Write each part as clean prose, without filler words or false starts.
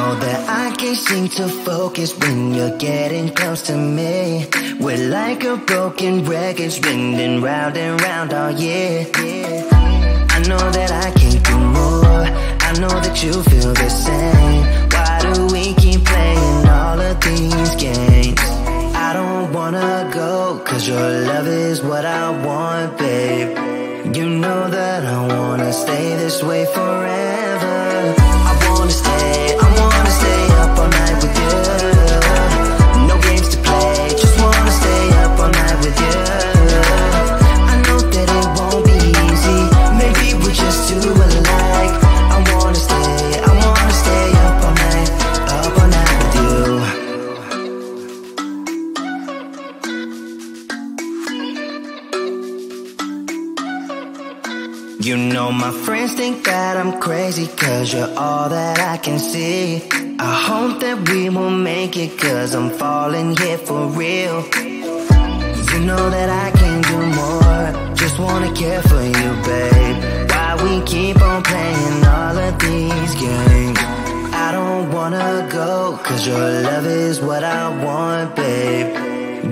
know that I can't seem to focus when you're getting close to me. We're like a broken record spinning round and round all year. I know that I can't do more, I know that you feel the same. Why do we keep playing all of these games? I don't wanna go, cause your love is what I want, babe. You know that I wanna stay this way forever. I wanna stay up all night with you. No games to play, just wanna stay up all night with you. I know that it won't be easy, maybe we're just too alike. I wanna stay up all night with you. You know my friends think that I'm crazy, cause you're all that I can see. I hope that we will make it, cause I'm falling here for real. You know that I can't do more, just wanna care for you, babe. Why we keep on playing all of these games? I don't wanna go, cause your love is what I want, babe.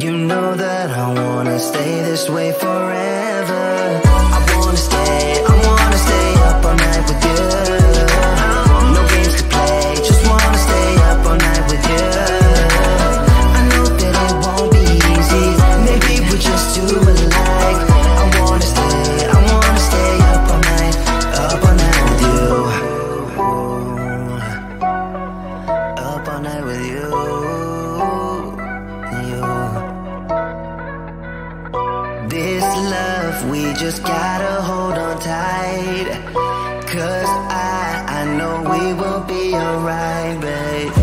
You know that I wanna stay this way forever. I wanna stay up all night with you. No games to play, just wanna stay up all night with you. I know that it won't be easy, maybe we're just too alike. I wanna stay up all night with you. Up all night with you. This love, we just gotta hold on tight, cause I know we will be alright, babe.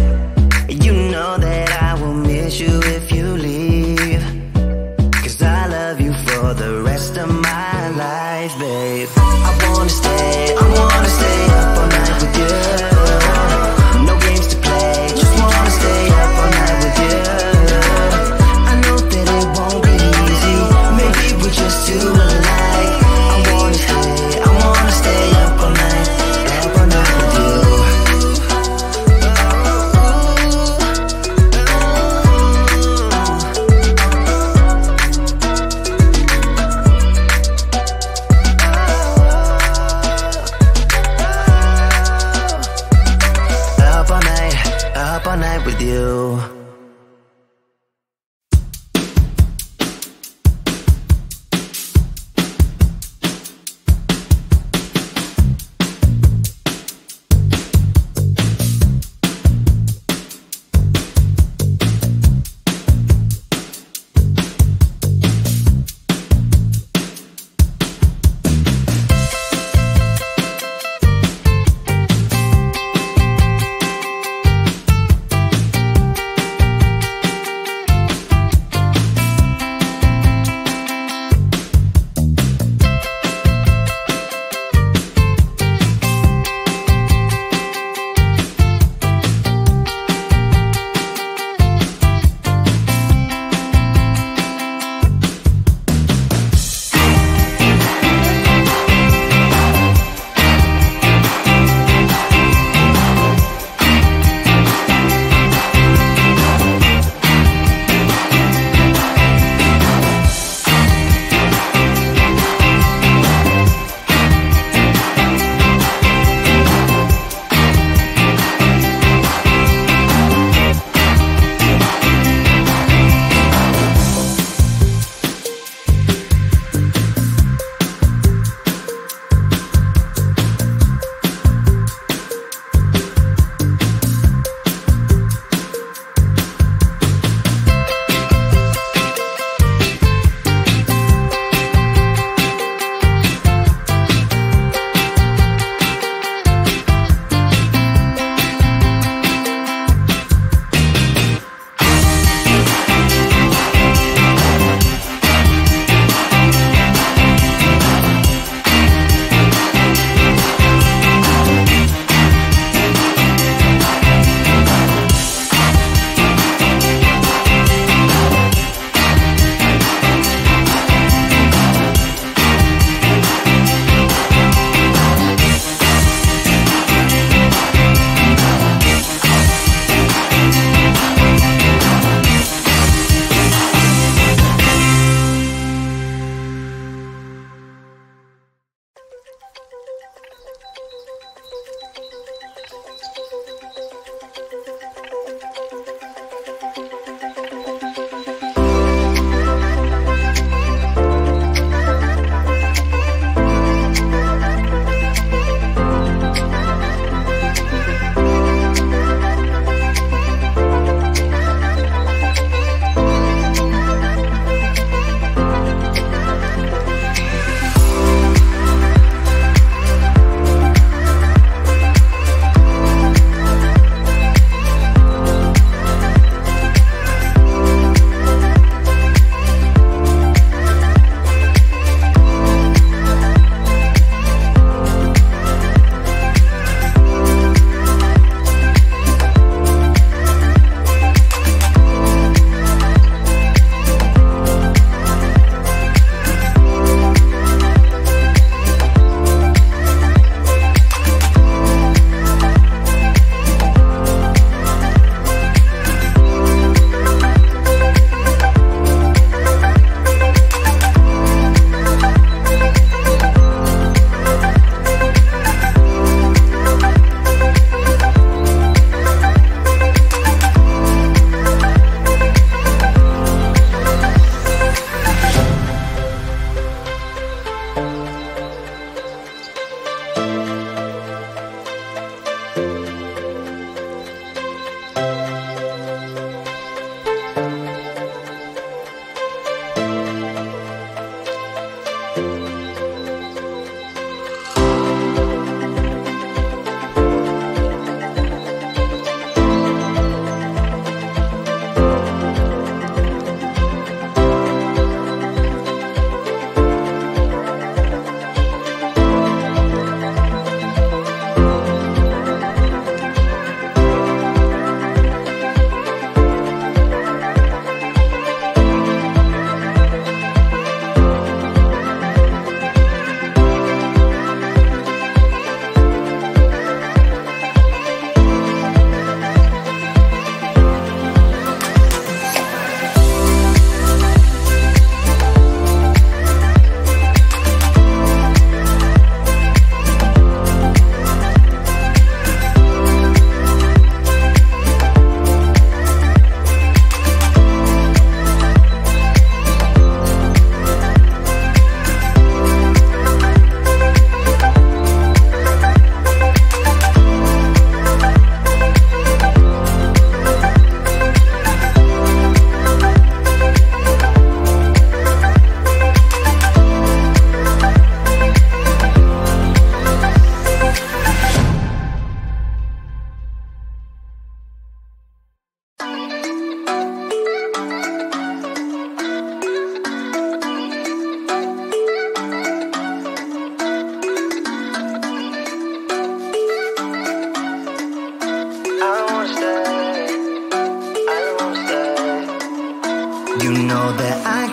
You know that I will miss you if you leave, cause I love you for the rest of my life, babe. I wanna stay up all night with you. No games to play, just wanna stay up all night with you. I know that it won't be easy, maybe we're just too alike. I wanna stay up all night with you.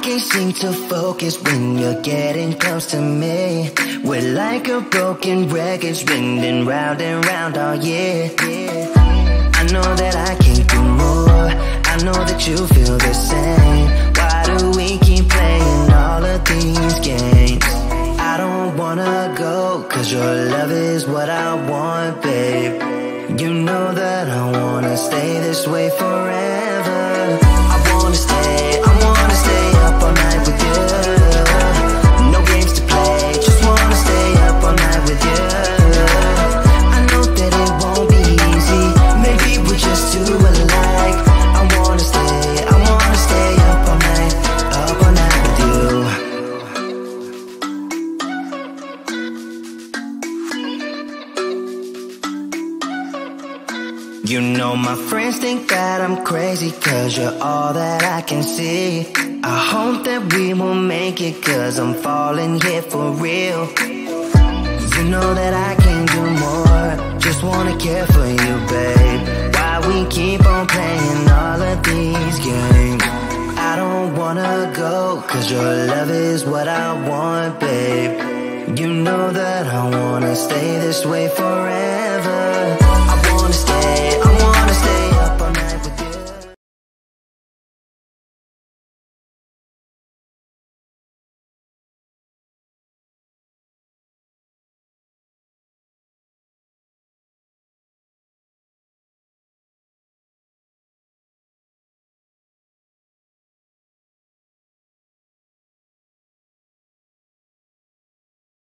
can't seem to focus when you're getting close to me. We're like a broken record spinning round and round all year. I know that I can't do more, I know that you feel the same. Why do we keep playing all of these games? I don't wanna go, cause your love is what I want, babe. You know that I wanna stay this way forever. I wanna stay up all night with you. No games to play, just wanna stay up all night with you. I know that it won't be easy, maybe we're just too alike. I wanna stay up all night with you. You know my friends think that I'm crazy, cause you're all that I can see. I hope that we will make it, cause I'm falling here for real. You know that I can't do more, just wanna care for you, babe. Why we keep on playing all of these games? I don't wanna go, cause your love is what I want, babe. You know that I wanna stay this way forever.